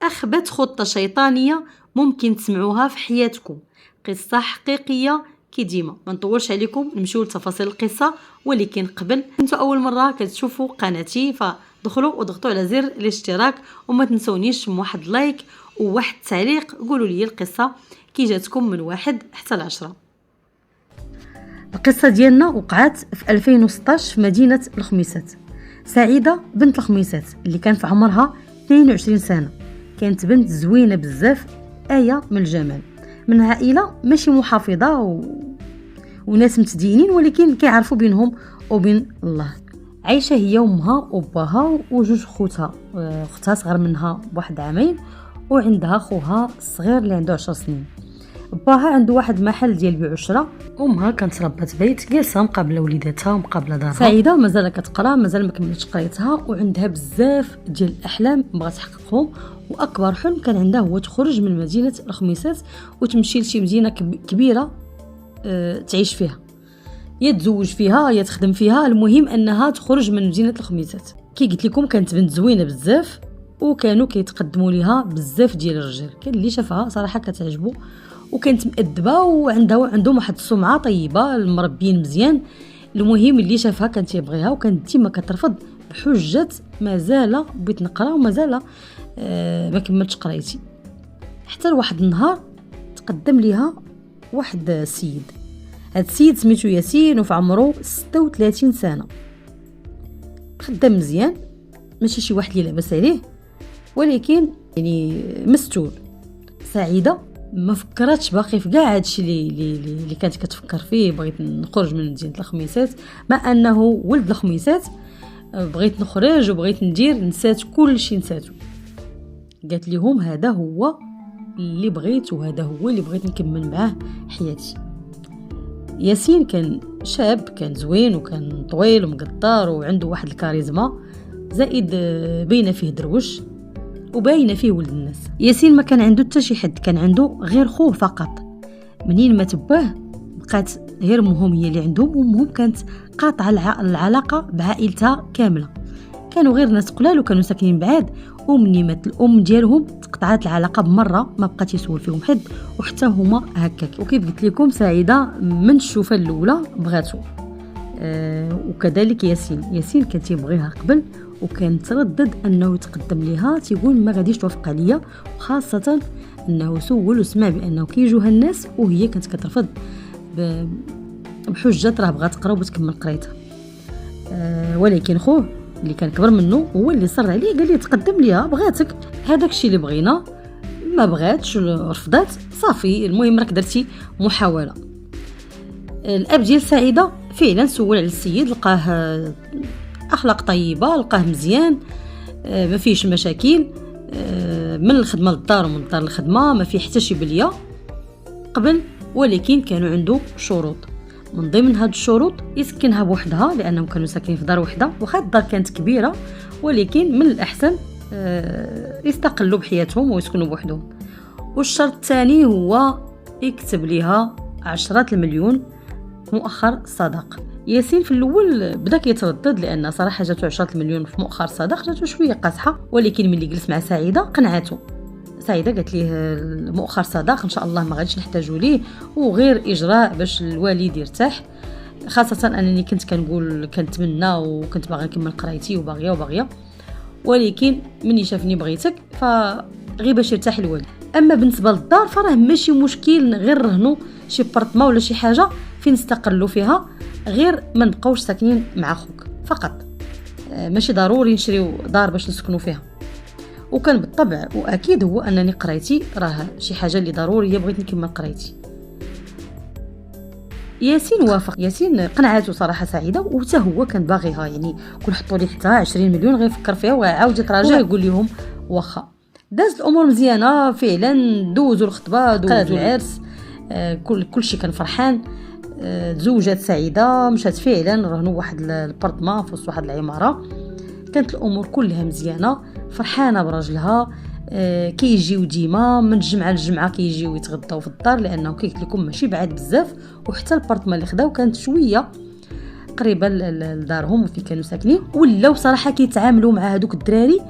أخبث خطة شيطانية ممكن تسمعوها في حياتكم، قصة حقيقية. كي ديما ما نطولش عليكم نمشيو لتفاصيل القصة، ولكن قبل انتو اول مرة كتشوفوا قناتي فدخلوا وضغطوا على زر الاشتراك، وما تنسونيش واحد لايك وواحد تعليق. قولوا لي القصة كي جاتكم من 1 حتى 10. القصة ديالنا وقعت في 2016 في مدينة الخميسات. سعيدة بنت الخميسات اللي كان في عمرها 22 سنة، كانت بنت زوينة بزاف، آية من الجمال، من عائلة ماشي محافظة وناس متدينين ولكن كيعرفوا بينهم وبين الله. عايشة هي وامها وباها وجوج خوتها، اختها صغر منها بواحد عامين، وعندها خوها الصغير اللي عنده 10 سنين. باها عنده واحد المحل ديال بيع وشراء، امها كانت ربة بيت جالسه مقابله وليداتها ومقابله دارها. سعيده مازال كتقرا، مازال ما كملتش قرايتها، وعندها بزاف ديال الاحلام بغات تحققهم، واكبر حلم كان عندها هو تخرج من مدينه الخميسات وتمشي لشي مدينه كبيره تعيش فيها، يا تزوج فيها يا تخدم فيها، المهم انها تخرج من مدينه الخميسات. كي قلت لكم كانت بنت زوينه بزاف، وكانوا كيتقدموا ليها بزاف ديال الرجال، كان اللي شافها صراحه كتعجبو، وكانت مؤدبه وعندهم واحد السمعه طيبه، المربيين مزيان. المهم اللي شافها كان تيبغيها، وكانت ديما كترفض بحجه مازال بغيت نقرا ومازال ما كملتش قرايتي. حتى لواحد النهار تقدم ليها واحد السيد، هاد السيد سميتو ياسين وفي عمره 36 سنه، خدام مزيان، ماشي شي واحد اللي لاباس عليه، ولكن يعني مستور. سعيده ما فكرتش باقي في كاع هادشي اللي كانت كتفكر فيه. بغيت نخرج من مدينه الخميسات، ما انه ولد الخميسات، بغيت نخرج وبغيت ندير، نسات كل شيء نساتو. قالت لهم هذا هو اللي بغيت وهذا هو اللي بغيت نكمل معاه حياتي. ياسين كان شاب، كان زوين وكان طويل ومقطار وعنده واحد الكاريزما، زائد بين فيه دروش وباينه فيه ولد الناس. ياسين ما كان عنده حتى شي حد، كان عنده غير خوه فقط. منين ما تباه بقات غير امهم هي اللي عندهم، وامهم كانت قاطعه العلاقه بعائلتها كامله، كانوا غير ناس قلال وكانوا ساكنين بعاد. ومني مات الام ديالهم تقطعت العلاقه بمره، ما بقات يسول فيهم حد، وحتى هما هكاك. وكيف قلت لكم سعيده من الشوفه الاولى بغاتو، وكذلك ياسين كان تيبغيها قبل، وكان تردد انه يتقدم ليها، تيقول ما غاديش توافق عليا، وخاصه انه سول وسمع بانه كيجوها الناس، وهي كانت كترفض بحجه راه بغات تقرا وتكمل قرايتها. ولكن خوه اللي كان كبر منه هو اللي صر عليه، قال لي تقدم ليها، بغاتك، هذاك الشيء اللي بغينا، ما بغاتش رفضات، صافي، المهم راك درتي محاوله. الاب ديال سعيده فعلا سول على السيد، لقاه اخلاق طيبه، لقاه مزيان، ما فيش مشاكل، من الخدمه للدار ومن الدار للخدمه، ما فيه حتى شي بليه قبل. ولكن كانوا عنده شروط، من ضمن هاد الشروط يسكنها بوحدها، لانهم كانوا ساكنين في دار وحده، واخا الدار كانت كبيره ولكن من الاحسن يستقلوا بحياتهم ويسكنوا بوحدهم. والشرط الثاني هو يكتب ليها 10 المليون مؤخر صداق. ياسين في الاول بدا كيتردد، لان صراحه جاتو 10 المليون في مؤخر صداق جاتو شويه قاصحه، ولكن ملي جلس مع سعيده قنعته. سعيده قالت ليه المؤخر صداق ان شاء الله ما غاديش نحتاجوا ليه، وغير اجراء باش الوالد يرتاح، خاصه انني كنت كنقول كنتمنى وكنت باغا نكمل قرايتي وباغيه، ولكن مني شافني بغيتك فغير باش يرتاح الوالد. اما بالنسبه للدار فراه ماشي مشكل، غير رهنوا شي بارطما ولا شي حاجه فين نستقلوا فيها، غير ما نبقاوش ساكنين مع خوك فقط، ماشي ضروري نشريو دار باش نسكنوا فيها. وكان بالطبع واكيد هو انني قرايتي راه شي حاجه اللي ضروريه، بغيت نكمل قرايتي. ياسين وافق، ياسين قنعته صراحه سعيده، وحتى هو كان باغيها، يعني كون حطوا لي حتى 20 مليون غير يفكر فيها وعاود يتراجع يقول لهم واخا. دازت الامور مزيانه فعلا، دوزوا الخطبه، دوزوا العرس، كل شيء كان فرحان. تزوجت سعيده، مشات فعلا رهنوا واحد البارطمان في وسط واحد العماره، كانت الامور كلها مزيانه، فرحانه براجلها. كيجيو ديما من الجمعه للجمعه كيجيو يتغداو في الدار، لانه كيقلت لكم ماشي بعاد بزاف، وحتى البارطمان اللي خداو كانت شويه قريبه لدارهم وفي كانوا ساكنين. ولاو صراحه كيتعاملوا مع هذوك الدراري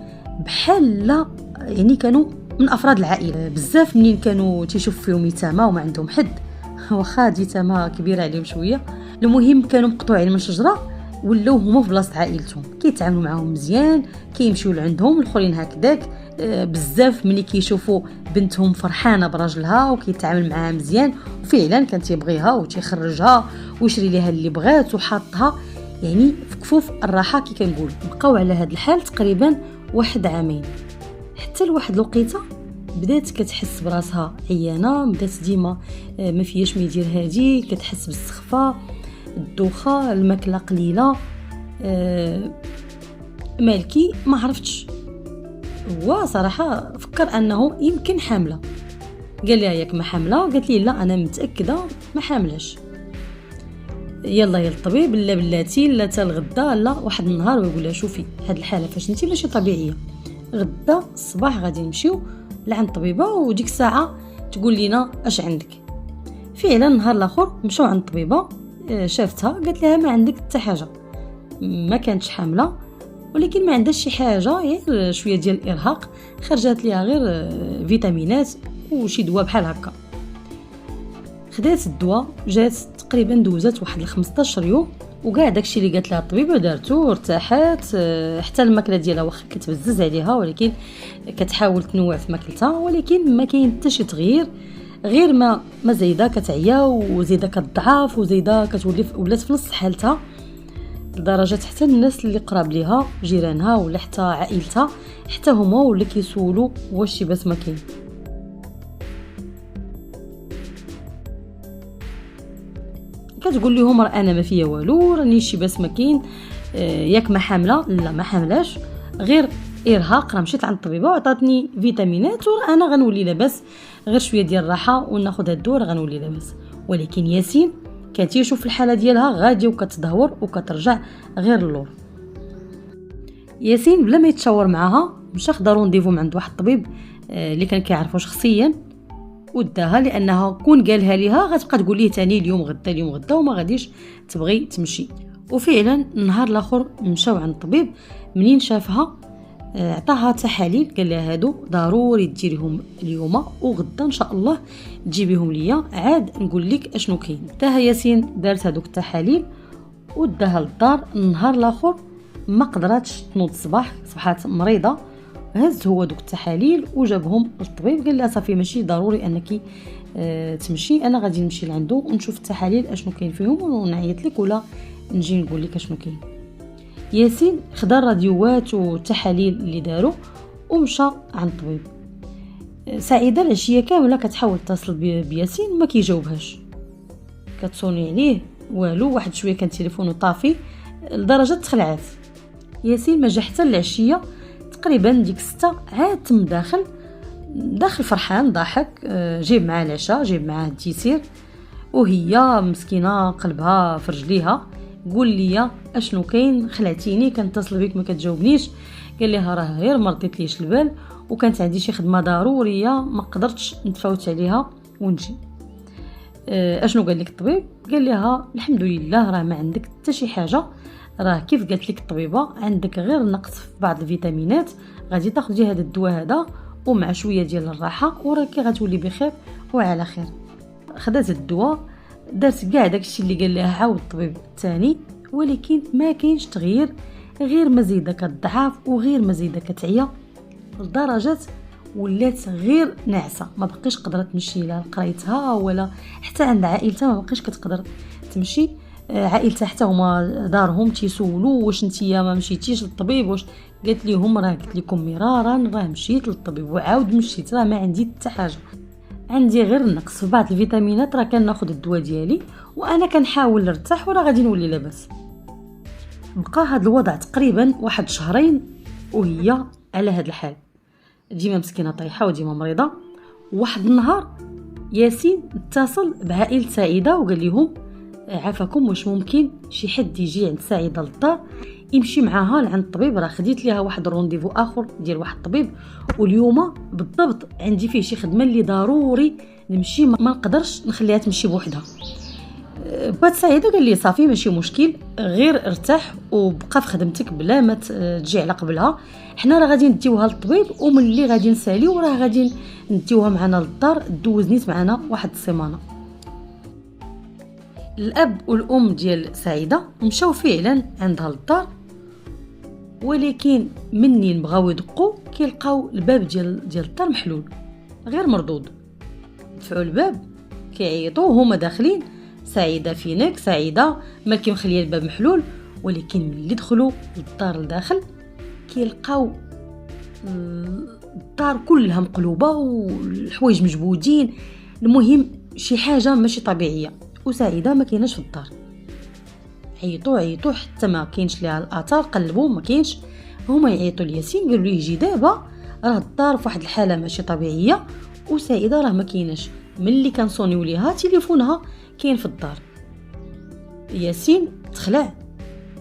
بحال يعني كانوا من افراد العائله. بزاف منين كانوا تيشوف فيهم يتامى وما عندهم حد، واخا هاد يتامى كبيره عليهم شويه، المهم كانوا مقطوعين من شجره ولاو هما في بلاصه عائلتهم، كيتعاملوا معاهم مزيان، كيمشيو لعندهم الاخرين هكذاك. بزاف ملي كيشوفوا بنتهم فرحانه براجلها وكيتعامل معاها مزيان وفعلا كان تيبغيها وتيخرجها ويشري ليها اللي بغات وحاطها يعني في كفوف الراحه كي كنقول. بقاو على هذا الحال تقريبا 1 عامين، حتى لواحد الوقيته بدات كتحس براسها عيانه، بدات ديما ما فياش ما يدير هادي، كتحس بالسخفه، الدوخه، الماكله قليله. مالكي ما عرفتش، هو صراحه فكر انه يمكن حامله، قال لها ياك ما حامله؟ قالت لي لا انا متاكده ما حاملاش. يلا يا الطبيب، لا بلاتي لا تا الغدا، لا واحد النهار ويقول لها شوفي هاد الحاله فاش انت ماشي طبيعيه، غدا الصباح غادي نمشيو لعند الطبيبه وديك الساعه تقول لنا اش عندك. فعلا نهار الاخر مشاو عند الطبيبه، شافتها قالت لها ما عندك حتى حاجه، ما كانتش حامله ولكن ما عندهاش شي حاجه، غير شويه ديال الارهاق، خرجت ليها غير فيتامينات وشي دواء بحال هكا. خدات الدواء، جات تقريبا دوزات واحد 15 يوم، وكاع داكشي اللي قالت لها الطبيبه دارتو، ارتاحت، حتى الماكله ديالها واخا كتبزز عليها ولكن كتحاول تنوع في ماكلتها، ولكن ما كاين حتى شي تغيير، غير ما زايده كتعيا وزايده كتضعف وزايده كتولي ولات في نص حالتها، لدرجه حتى الناس اللي قراب ليها جيرانها ولا حتى عائلتها حتى هما ولا كيسولوا واش شي باس ما كاين. كتقول لهم راه انا ما فيا والو، راني شي باس ما كاين، ياك ما حامله؟ لا ما حاملاش، غير ارهاق، راه مشيت عند الطبيبه وعطاتني فيتامينات وانا غنولي لاباس، غير شويه ديال الراحه وناخذ هاد الدواء غنولي لاباس. ولكن ياسين كان تيشوف الحاله ديالها غادي وكتدهور وكترجع غير اللور. ياسين بلا ما يتشاور معاها مشى خدا رونديفو من عند واحد الطبيب اللي كان كيعرفو شخصيا وداها، لانها كون قالها ليها غتبقى تقول ليه تاني اليوم غدا وما غاديش تبغي تمشي. وفعلا النهار الاخر مشاو عند الطبيب، منين شافها عطاها تحاليل، قال لها هادو ضروري ديريهم اليوم وغدا ان شاء الله تجيبيهم ليا عاد نقول لك اشنو كاين. حتى ياسين دارت هذوك التحاليل وداها للدار. النهار الاخر ما قدراتش تنوض الصباح، صبحات مريضه، هز هو دوك التحاليل وجابهم للطبيب، قال لها صافي ماشي ضروري انك تمشي، انا غادي نمشي لعنده ونشوف التحاليل اشنو كاين فيهم ونعيط لك ولا نجي نقول لك اشنو كاين. ياسين خدا الراديوات والتحاليل اللي داروا ومشى عند الطبيب. سعيده العشيه كامله كتحاول تتصل بياسين ما كيجاوبهاش، كتصوني عليه والو، واحد شويه كان تليفونه طافي لدرجه تخلعات. ياسين ما جا حتى العشيه تقريبا ديك 6 عاد تم داخل فرحان ضاحك، جيب معاه العشاء، جيب معاه التيسير، وهي مسكينه قلبها في رجليها، قول لي اشنو كاين؟ خلعتيني، كنتصل بك ما كتجاوبنيش. قال لها راه غير ما رديتليش البال وكانت عندي شي خدمه ضروريه ما قدرتش نتفوت عليها ونجي. اشنو قال لك الطبيب؟ قال لها الحمد لله راه ما عندك حتى شي حاجه، راه كيف قالت لك الطبيبه عندك غير نقص في بعض الفيتامينات، غادي تاخذي هذا الدواء هذا ومع شويه ديال الراحه وراكي غتولي بخير وعلى خير. خدات الدواء، دارت كاع داكشي اللي قال لها عاود الطبيب الثاني، ولكن ما كاينش تغيير، غير ما زايده كتضعف وغير ما زايده كتعيا، لدرجه ولات غير ناعسه، ما بقيش قدرت تمشي لا لقرايتها ولا حتى عند عائلتها، ما بقيش كتقدر تمشي. عائلتها حتى هما دارهم تيسولوا واش نتيا ما مشيتيش للطبيب، واش قالت لهم راه قلت لكم مرارا راه مشيت للطبيب وعاود مشيت، راه ما عندي حتى حاجه، عندي غير نقص في بعض الفيتامينات، راه كناخذ الدواء ديالي وانا كنحاول نرتاح وراه غادي نولي لاباس. بقى هذا الوضع تقريبا واحد 2 شهرين وهي على هذا الحال، ديما مسكينه طايحه وديما مريضه. واحد النهار ياسين اتصل بعائله سعيده وقال لهم عافاكم واش ممكن شي حد يجي عند سعيده للدار يمشي معاها لعند الطبيب، راه خديت ليها واحد الرونديفو اخر ديال واحد الطبيب واليوم بالضبط عندي فيه شي خدمه اللي ضروري نمشي، ما نقدرش نخليها تمشي بوحدها. بات سعيده قال لي صافي ماشي مشكل، غير ارتاح وبقى في خدمتك بلا ما تجي على قبلها، حنا راه غادي نديوها للطبيب وملي غادي نساليو راه غادي نديوها معنا للدار، دوز نيت معنا واحد السيمانه. الاب والام ديال سعيده مشاو فعلا عندها للدار، ولكن منين بغاو يدقوا كيلقاو الباب ديال الدار محلول غير مردود. دفعوا الباب كيعيطوا هما داخلين، سعيده فينك سعيده مالكي مخليه الباب محلول، ولكن ملي دخلوا للدار لداخل كيلقاو الدار كلها مقلوبه والحوايج مجبودين، المهم شي حاجه ماشي طبيعيه، وسعيده ما كايناش في الدار. عيطوا حتى ما كاينش ليها الاثار، قلبوا ما كاينش، هما يعيطوا لياسين قالوا ليه يجي دابا راه الدار في واحد الحاله ماشي طبيعيه وسعيده راه ما كايناش. ملي كنصونيو ليها تليفونها كاين في الدار. ياسين تخلع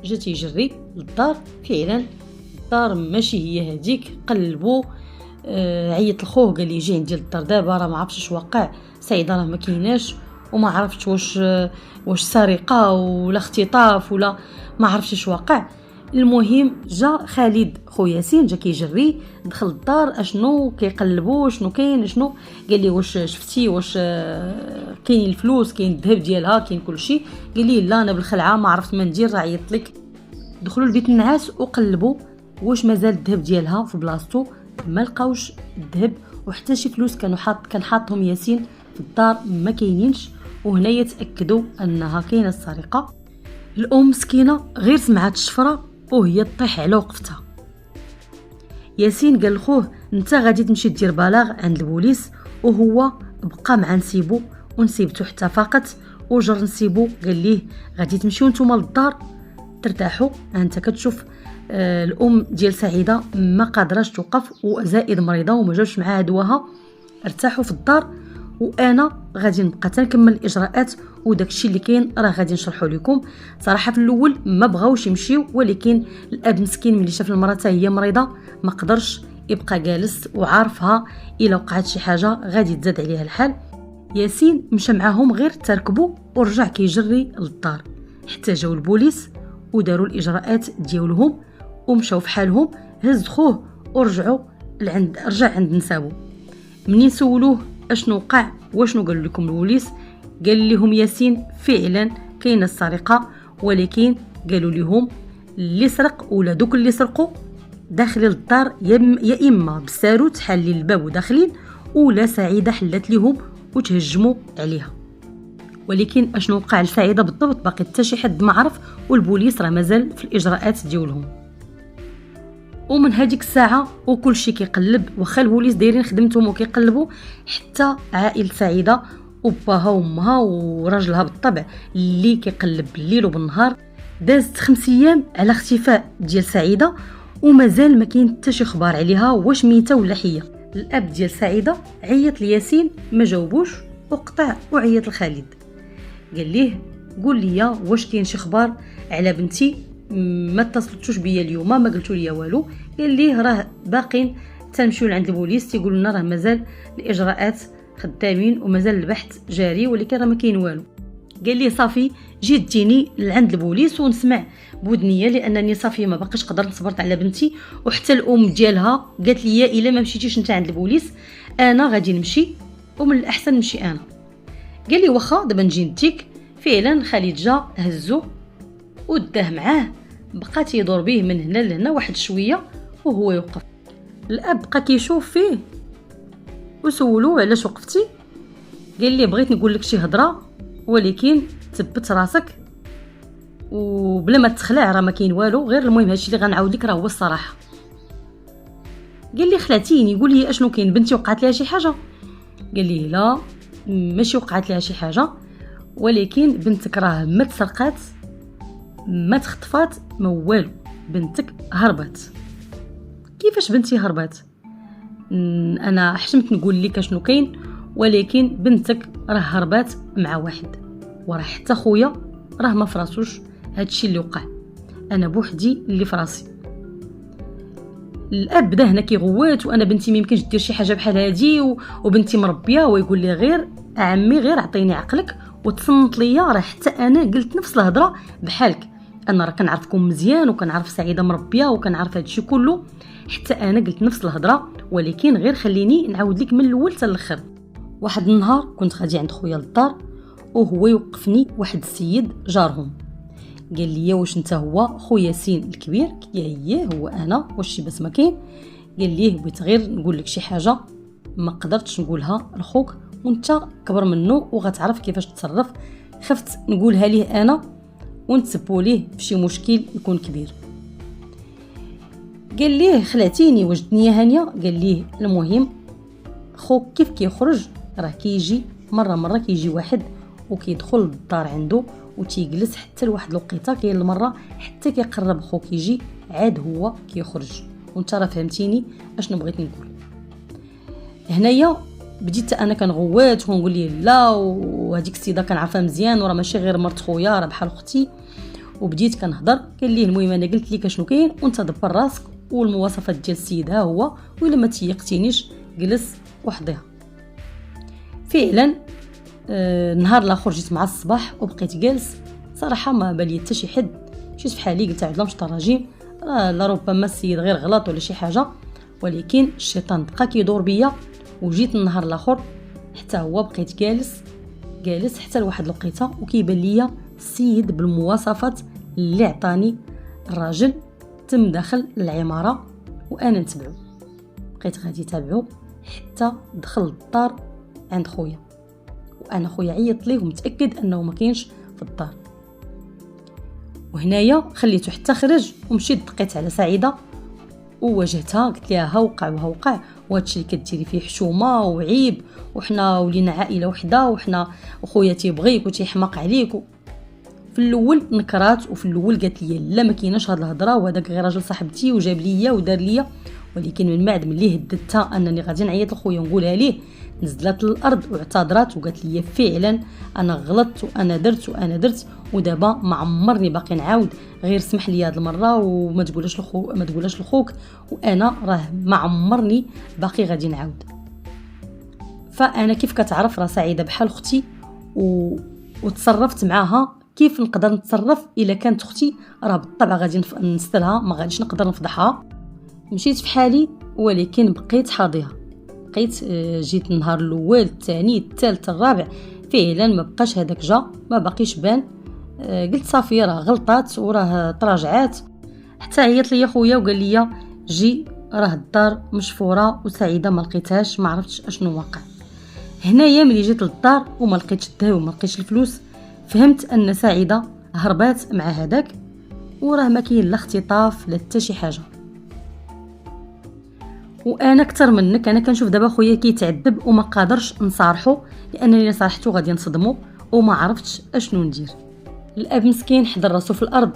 جا تيجري للدار، فعلا الدار ماشي هي هذيك، قلبوا عيط لخوه قال لي يجي عندي للدار دابا راه ما عرفتش اش واقع، سعيده راه ما كايناش وما عرفتش واش سرقه ولا اختطاف ولا ما عرفتش اش واقع. المهم جا خالد خو ياسين جا كيجري دخل الدار، اشنو كيقلبوا شنو كاين شنو، قال لي واش شفتي واش كاين الفلوس كاين الذهب ديالها كاين كلشي، قال لي لا انا بالخلعه ما عرفت ما ندير راه عيطت لك. دخلوا لبيت النعاس وقلبوا واش مازال الذهب ديالها في بلاصتو، ما لقاوش الذهب وحتى شي فلوس كان حاطهم ياسين في الدار ما كاينينش، وهنا يتاكدوا انها كاينه السرقه. الام مسكينه غير سمعت الشفره وهي تطيح على وقفتها. ياسين قال لخوه انت غادي تمشي دير بلاغ عند البوليس، وهو بقى مع نسيبو ونسيبته حتى فاقت، وجر نسيبو قال ليه غادي تمشيو نتوما للدار ترتاحوا. انت كتشوف الام ديال سعيده ما قادراش توقف وزائد مريضه وما جاوش معاها دواها، ارتاحوا في الدار وانا غادي نبقى تنكمل الاجراءات وداكشي اللي كاين راه غادي نشرحه لكم. صراحه في الاول ما بغاوش يمشيو، ولكن الاب مسكين ملي شاف المراه هي مريضه ما قدرش يبقى جالس وعارفها الا وقعت شي حاجه غادي تزاد عليها الحال. ياسين مشى معاهم غير تركبوا ورجع كيجري للدار حتى جاو البوليس وداروا الاجراءات ديالهم ومشاو في حالهم. هز خوه ورجعوا رجع عند نسابو. منين سولوه اشنو وقع واشنو قالوا لكم البوليس، قال لهم ياسين فعلا كاينه السرقه، ولكن قالوا لهم اللي سرق ولا دوك اللي سرقوا داخلين للدار يا اما بالساروت حالين الباب وداخلين، ولا سعيده حلت لهم وتهجموا عليها. ولكن اشنو وقع لسعيده بالضبط باقي حتى شي حد ما عرف، والبوليس راه مازال في الاجراءات ديالهم. ومن هذيك الساعه وكل شيء كيقلب، واخا البوليس دايرين خدمتهم وكيقلبوا، حتى عائله سعيده وباها وامها وراجلها بالطبع اللي كيقلب بالليل وبالنهار. دازت 5 ايام على اختفاء ديال سعيده ومازال ما كاين حتى شي خبر عليها واش ميته ولا حيه. الاب ديال سعيده عيط لياسين ما جاوبوش وقطع وعيط لخالد قال ليه قول لي واش كاين شي خبر على بنتي، ما اتصلتوش بيا اليوم ما قلتوا لي والو. قال ليه راه باقين تنمشيو لعند البوليس تيقولوا لنا راه مازال الاجراءات خدامين ومازال البحث جاري ولكن راه ما كاين والو. قال لي صافي جيت ديني لعند البوليس ونسمع بودنيه، لانني صافي ما باقيش قدرت صبرت على بنتي، وحتى الام ديالها قالت لي الا ما مشيتيش انت عند البوليس انا غادي نمشي ومن الاحسن نمشي انا. قال لي واخا دابا نجي نديك. فعلا خالد جا هزو وداه معاه، بقى تيدور به من هنا لهنا واحد شويه وهو يوقف. الاب بقى كيشوف فيه وسولو علاش وقفتي. قال لي بغيت نقول لك شي هضره ولكن تثبت راسك وبلا ما تخلع راه ما كاين والو، غير المهم هادشي اللي غنعاود لك راه هو الصراحه. قال لي خلعتيني قول لي اشنو كاين، بنتي وقعت لها شي حاجه؟ قال لي لا ماشي وقعت لها شي حاجه، ولكن بنتك راه ما تسرقات ما تخطفات ما والو، بنتك هربت. كيفاش بنتي هربت؟ انا حشمت نقول لك اشنو كاين، ولكن بنتك راه هربات مع واحد، وراه حتى خويا راه ما فراسوش هادشي اللي وقع، انا بوحدي اللي فراسي. الاب بدا هنا كيغوات وانا بنتي ما يمكنش دير شي حاجه بحال هادي وبنتي مربيه، ويقول لي غير عمي غير عطيني عقلك وتصنت ليا، راه حتى انا قلت نفس الهضره بحالك. انا راه كنعرفكم مزيان وكنعرف سعيده مربيه وكنعرف هادشي كله، حتى انا قلت نفس الهضره، ولكن غير خليني نعاود لك من الاول حتى الاخر. واحد النهار كنت غادي عند خويا للدار، وهو يوقفني واحد السيد جارهم، قال لي واش انت هو خويا ياسين الكبير؟ قلت ليه هو انا، واش شي بس ما كاين؟ قال لي بغيت غير نقول لك شي حاجه ما قدرتش نقولها لخوك وانت كبر منه وغتعرف كيفاش تتصرف، خفت نقولها ليه انا ونتسبوا ليه بشي مشكل يكون كبير. قال ليه خلعتيني وجدني هانيه. قال ليه المهم خوك كيف كيخرج راه كيجي مره كيجي واحد وكيدخل للدار عنده وتيجلس حتى لواحد الوقيته، كاين المره حتى كيقرب خوك يجي عاد هو كيخرج. وانت راه فهمتيني اشنو بغيت نقول. هنايا بديت انا كنغوات ونقول ليه لا، وهذيك السيده كنعرفها مزيان وراه ماشي غير مرت خويا راه بحال اختي، وبديت كنهضر. قال ليه المهم انا قلت لك اشنو كاين وانت دبر راسك والمواصفات ديال السيد ها هو، وإلا ما تيقتينيش جلس وحديها. فعلا نهار الاخر جيت مع الصباح وبقيت جالس، صراحه ما بالي حتى شي حد، مشيت فحالي قلت عاد لا مش تراجيم، لربما السيد غير غلط ولا شي حاجه، ولكن الشيطان بقى كيدور بيا. وجيت النهار الاخر حتى هو بقيت جالس حتى لواحد الوقيته وكيبان ليا السيد بالمواصفات اللي عطاني الراجل. تم داخل العماره وانا نتبعو، بقيت غادي تابعو حتى دخل الدار عند خويا، وانا خويا عيط ليه ومتاكد انه ما كاينش في الدار. وهنايا خليته حتى خرج ومشيت دقيت على سعيده وواجهتها، قلت لها ها وقع وهادشي اللي كديري فيه حشومه وعيب، وحنا ولينا عائله وحده، وحنا وخويا تيبغيك وتيحماق عليك. في الاول نكرات، وفي الاول قالت لي لا ما كايناش هاد الهضره وهذاك غير راجل صاحبتي وجاب ليا ودار ليا، ولكن من بعد ملي هددتها انني غادي نعيط لخويا ونقولها ليه، نزلت للارض واعتذرت وقالت لي فعلا انا غلطت وانا درت ودابا ما عمرني باقي نعاود، غير سمح لي هاد المره وما تقولهاش لخوك، وانا راه ما عمرني باقي غادي نعاود. فانا كيف كتعرف راه سعيده بحال اختي وتصرفت معاها كيف نقدر نتصرف الا كانت اختي، راه بالطبع غادي نستلها، ما غاديش نقدر نفضحها. مشيت في حالي ولكن بقيت حاضيها، بقيت جيت النهار الاول الثاني الثالث الرابع فعلا ما بقاش هذاك جا، ما باقيش بان. قلت صافي راه غلطات وراه تراجعات. حتى عيط لي خويا وقال لي جي راه الدار مشفوره وسعيده ما لقيتهاش، ما عرفتش اشنو واقع. هنايا ملي جيت للدار وما لقيتش الذهب وما لقيتش الفلوس، فهمت ان سعيده هربات مع هذاك، وراه ما كاين لا اختطاف لا حتى شي حاجه. وانا اكثر منك انا كنشوف دابا خويا كيتعذب وما قادرش نصارحو، لانني الا صارحتو غادي نصدمو وما عرفتش اشنو ندير. الاب مسكين حضر راسو في الارض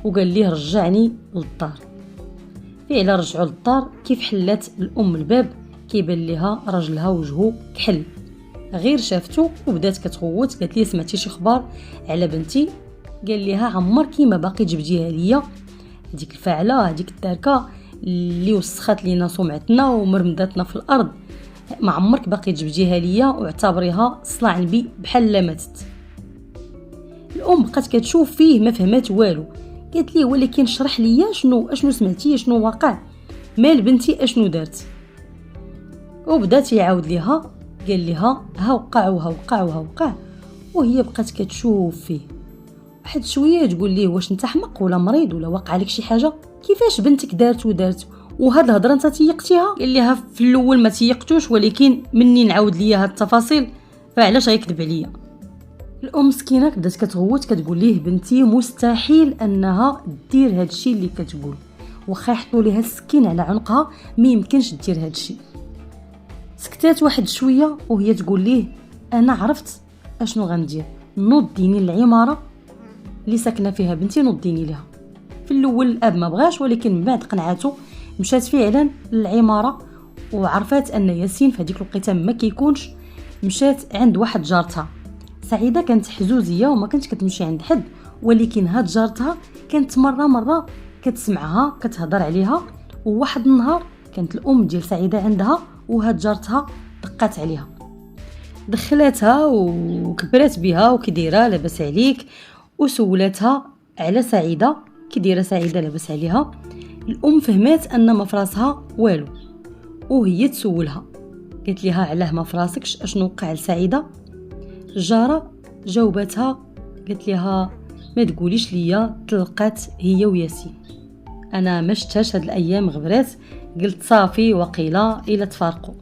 وقال ليه رجعني للدار. فعلا رجعوا للدار. كيف حلات الام الباب كيبان ليها راجلها وجهه كحل، غير شافتو وبدات كتغوت. قالت لي سمعتي شي خبر على بنتي؟ قال لها عمركي ما باقي جبديها ليا، هذيك الفاعله هذيك التاركه اللي وسخات لينا سمعتنا ومرمداتنا في الارض، ما عمرك باقي جبديها ليا واعتبريها صلاع نبي بحال لا ماتت. الام بقات كتشوف فيه ما فهمات والو. قالت ليه ولكن شرح ليا شنو سمعتي، شنو واقع، مال بنتي اشنو دارت؟ وبدات يعاود ليها. قال لها ها وقع، وهي بقات كتشوف فيه. واحد شويه تقول ليه واش انت حمق ولا مريض ولا واقع عليك شي حاجه؟ كيفاش بنتك دارت وهاد الهضره انت تيقتيها؟ قال لها في الاول ما تيقتوش، ولكن مني نعاود ليا هاد التفاصيل فعلاش غيكذب عليا؟ الام مسكينه بدات كتغوت كتقول ليه بنتي مستحيل انها دير هاد الشيء اللي كتقول، واخا يحطوا ليها السكين على عنقها ما يمكنش دير هاد الشيء. سكتات واحد شويه وهي تقول ليه انا عرفت اشنو غندير، نوضيني العماره اللي ساكنه فيها بنتي نوضيني ليها. في الاول الاب ما بغاش، ولكن من بعد قنعته، مشات فعلا للعماره وعرفات ان ياسين في هذيك الوقيته ما كيكونش. مشات عند واحد جارتها سعيده، كانت حزوزيه وما كانتش كتمشي عند حد، ولكن هاد جارتها كانت مره كتسمعها كتهضر عليها. وواحد النهار كانت الام ديال سعيده عندها وهاد جارتها دقات عليها. دخلاتها وكبرات بها وكي دايره لاباس عليك، وسولاتها على سعيده كي دايره سعيده لاباس عليها. الام فهمات ان ما فراسها والو، وهي تسولها قالت لها علاه ما فراسكش، اشنو وقع لسعيده؟ الجاره جاوبتها قالت لها ما تقوليش ليا تلقات هي وياسين، انا ما شفتهاش هاد الايام غبرات، قلت صافي وقيله الا تفارقوا.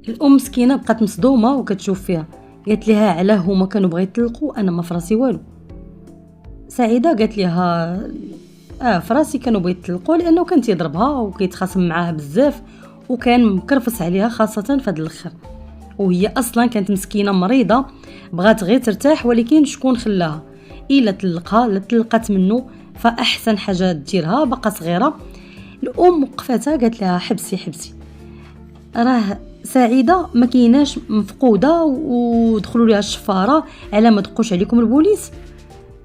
الام مسكينه بقات مصدومه وكتشوف فيها، قالت لها علاه هما كانوا بغا يطلقوا، انا ما فراسي والو. سعيده قالت لها فراسي كانوا بغا يطلقوا لانه كان تيضربها وكيتخاصم معاها بزاف وكان مكرفس عليها خاصه في هذا الاخر، وهي اصلا كانت مسكينه مريضه بغات غير ترتاح، ولكن شكون خلاها؟ الا طلقها لا طلقت منه، فاحسن حاجه ديرها باقا صغيره. الام وقفتها قالت لها حبسي راه سعيده ما كايناش مفقوده ودخلوا ليها الشفاره، على ما دقوش عليكم البوليس؟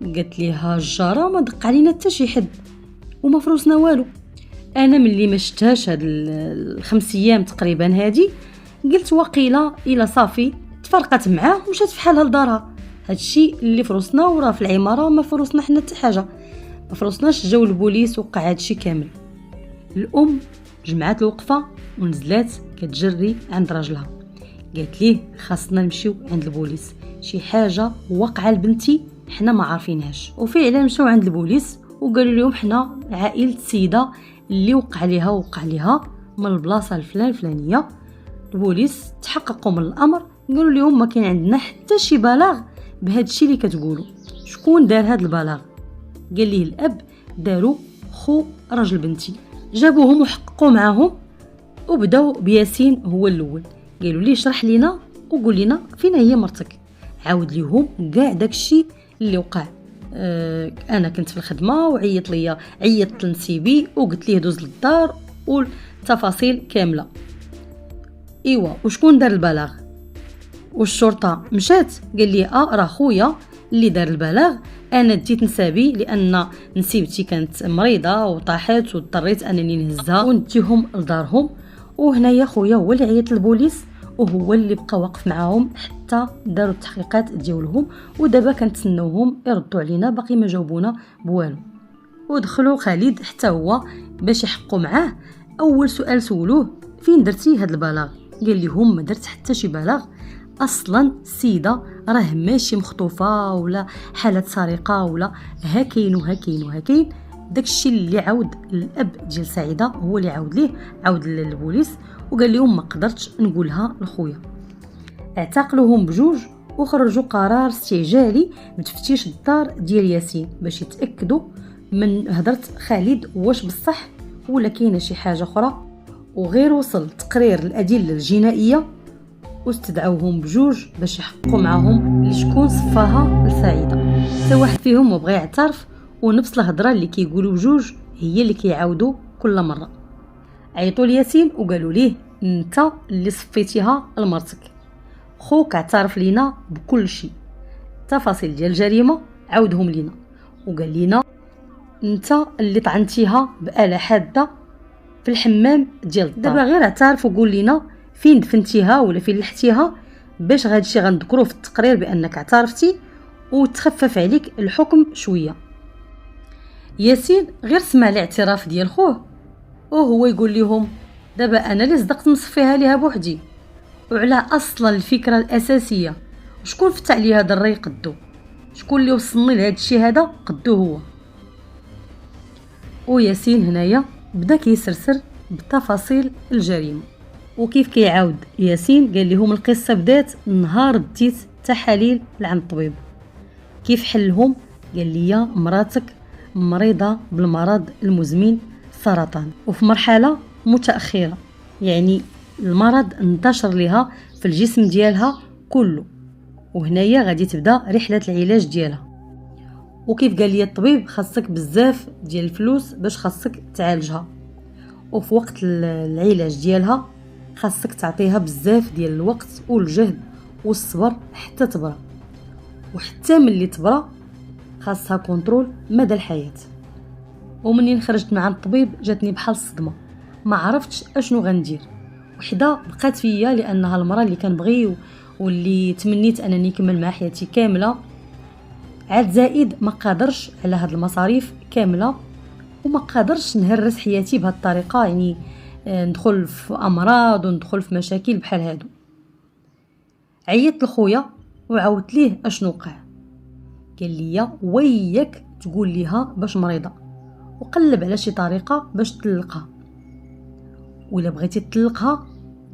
قالت لها الجاره ما دق علينا حتى شي حد وما فروسنا والو، انا ملي ما شفتهاش هاد الخمس ايام تقريبا هادي قلت وقيله الا صافي تفرقت معاه ومشات في حالها لدارها، هادشي اللي فروسنا، وراه في العماره ما فروسنا حنا حتى حاجه، ما فروسناش جاو البوليس وقع هادشي كامل. الام جمعات الوقفه ونزلات كتجري عند راجلها، قالت ليه خاصنا نمشيو عند البوليس، شي حاجه وقع لبنتي حنا ما عارفينهاش. وفعلا مشاو عند البوليس وقالوا لهم حنا عائله السيده اللي وقع ليها من البلاصه الفلانيه. البوليس تحققوا من الامر، قالوا لهم ما كاين عندنا حتى شي بلاغ بهذا الشيء اللي كتقولوا. شكون دار هذا البلاغ؟ قال ليه الاب داروا خو راجل بنتي، جابوهم وحققوا معاهم وبداو بياسين هو الاول، قالوا ليه شرح لينا وقول لنا فين هي مرتك. عاود ليهم كاع داكشي اللي وقع. انا كنت في الخدمه عيطت لنسيبي وقلت ليه دوز للدار والتفاصيل كامله. ايوا وشكون دار البلاغ؟ والشرطه مشات؟ قال لي راه خويا اللي دار البلاغ، انا ديت نسابي لان نسيبتي كانت مريضه وطاحت واضطريت انني نهزها ونديهم لدارهم، وهنايا خويا هو اللي عيط للبوليس وهو اللي بقى واقف معاهم حتى داروا التحقيقات ديالهم، ودابا كنتسناوهم يردوا علينا، باقي ما جاوبونا بوالو. ودخلوا خالد حتى هو باش يحقوا معاه. اول سؤال سولوه فين درتي هاد البلاغ؟ قال لهم ما درت حتى شي بلاغ، اصلا السيده راه ماشي مخطوفه ولا حاله سرقه ولا هكاين. داكشي اللي عاود الاب ديال سعيده هو اللي عاود للبوليس وقال لهم ما قدرتش نقولها لخويا. اعتقلوهم بجوج وخرجوا قرار استعجالي بتفتيش الدار ديال ياسين باش يتاكدوا من هضره خالد واش بصح ولا كاينه شي حاجه اخرى. وغير وصل تقرير الادله الجنائيه واستدعوهم بجوج باش يحققوا معاهم لشكون صفاها لسعيده. حتى واحد فيهم ما بغى يعترف، ونفس الهضره اللي كيقولوا بجوج هي اللي كيعاودوا كل مره. عيطوا لياسين وقالوا ليه انت اللي صفيتيها لمرتك، خوك اعترف لينا بكل شيء، تفاصيل ديال الجريمه عاودهم لينا، وقال لينا انت اللي طعنتيها بآلة حاده في الحمام ديال الدار. دابا غير اعترف وقول لينا فين دفنتيها ولا فين لحتيها باش غادشي غنذكروا في التقرير بانك اعترفتي وتخفف عليك الحكم شويه. ياسين غير سمع الاعتراف ديال خوه وهو يقول لهم دابا انا اللي صدقت نصفيها ليها بوحدي، وعلى اصلا الفكره الاساسيه شكون فتح لي هذا الري قدو، شكون اللي وصلني لهذا الشيء هذا قدو هو. وياسين هنايا بدا كيسرسر بتفاصيل الجريمه، وكيف كيعاود ياسين قال لهم القصه بدات نهار ديت تحاليل لعند الطبيب. كيف حلهم؟ قال لي مراتك مريضه بالمرض المزمن سرطان وفي مرحله متاخره، يعني المرض انتشر لها في الجسم ديالها كله، وهنايا غادي تبدا رحله العلاج ديالها. وكيف قال لي الطبيب خاصك بزاف ديال الفلوس باش خاصك تعالجها، وفي وقت العلاج ديالها خاصك تعطيها بزاف ديال الوقت والجهد والصبر حتى تبرى، وحتى ملي تبرى خاصها كنترول مدى الحياه. ومنين خرجت مع الطبيب جاتني بحال الصدمه، ما عرفتش اشنو غندير. وحده بقات فيا لانها المراه اللي كنبغي واللي تمنيت انني نكمل مع حياتي كامله. عاد زائد ما قادرش على هاد المصاريف كامله، وما قادرش نهرس حياتي بهاد الطريقه، يعني ندخل في امراض وندخل في مشاكل بحال هادو. عيطت لخويا وعاودت ليه اشنو وقع. قال لي وياك تقول ليها باش مريضه، وقلب على شي طريقه باش تطلقها، ولا بغيتي تطلقها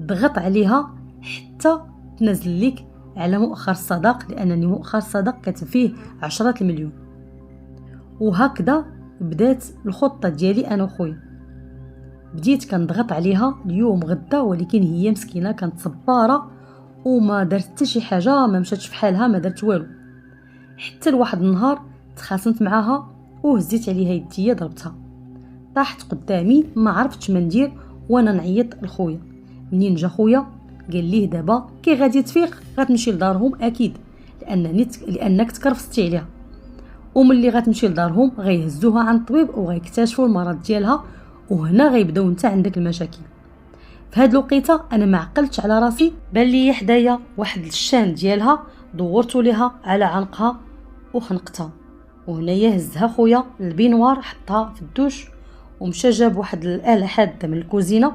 ضغط عليها حتى تنزل لك على مؤخر الصداق، لانني مؤخر الصداق كاتب فيه 10 المليون. وهكذا بدات الخطه ديالي انا وخويا. بديت كنضغط عليها اليوم غدا، ولكن هي مسكينه كانت صباره وما دارت حتى شي حاجه، ما مشاتش في حالها، ما دارت والو. حتى لواحد النهار تخاصمت معاها وهزيت عليها يديا ضربتها، طاحت قدامي ما عرفتش ما ندير وانا نعيط لخويا. منين جا خويا قال ليه دابا كي غادي تفيق غتمشي لدارهم اكيد، لانك تكرفستي عليها، وملي غتمشي لدارهم غيهزوها عند الطبيب وغيكتشفوا المرض ديالها، وهنا غيبداو نتا عندك المشاكل. في هاد الوقيته انا ما عقلتش على راسي، بان لي حدايا واحد الشان ديالها، دورتو ليها على عنقها وخنقتها، وهنايا هزها خويا للبينوار حطها في الدوش، ومشى جاب واحد الاله حاده من الكوزينه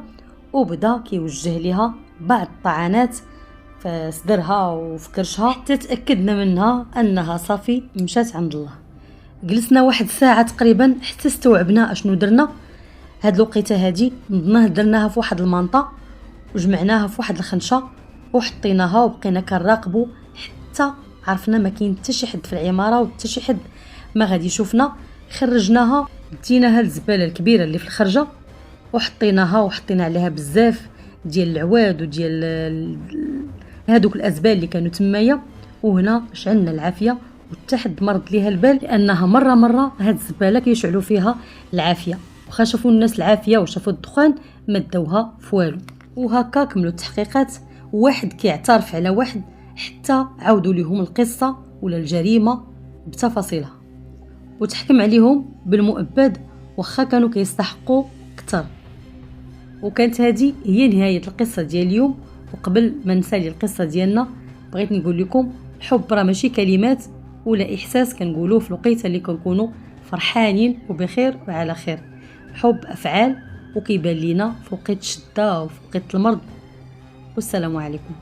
وبدا كيوجه ليها بعض الطعنات في صدرها وفي كرشها، حتى تاكدنا منها انها صافي مشات عند الله. جلسنا واحد ساعه تقريبا حتى استوعبنا اشنو درنا. هاد الوقيته هادي نظنه درناها في واحد المنطقه وجمعناها في واحد الخنشه وحطيناها وبقينا كنراقبوا حتى عرفنا ما كاين حتى شي حد في العماره وحتى شي حد ما غادي يشوفنا. خرجناها ديناها للزباله الكبيره اللي في الخرجه وحطيناها وحطينا عليها بزاف ديال العواد وديال هادوك الازبال اللي كانوا تمايا، وهنا شعلنا العافيه وحتى حد مرض ليها البال، لانها مره هاد الزباله كيشعلوا فيها العافيه، وخا شافوا الناس العافيه وشافوا الدخان ما داوها فوالو. وهكا كملوا التحقيقات، واحد كيعترف على واحد حتى عاودوا لهم القصه ولا الجريمه بتفاصيلها، وتحكم عليهم بالمؤبد واخا كانوا كيستحقوا اكثر. وكانت هذه هي نهايه القصه ديال اليوم. وقبل ما نسالي القصه ديالنا بغيت نقول لكم الحب راه ماشي كلمات ولا احساس كنقولوه في الوقيته اللي كنكونوا فرحانين وبخير وعلى خير. حب افعال وكيبان لينا في وقت الشده وفي وقت المرض. والسلام عليكم.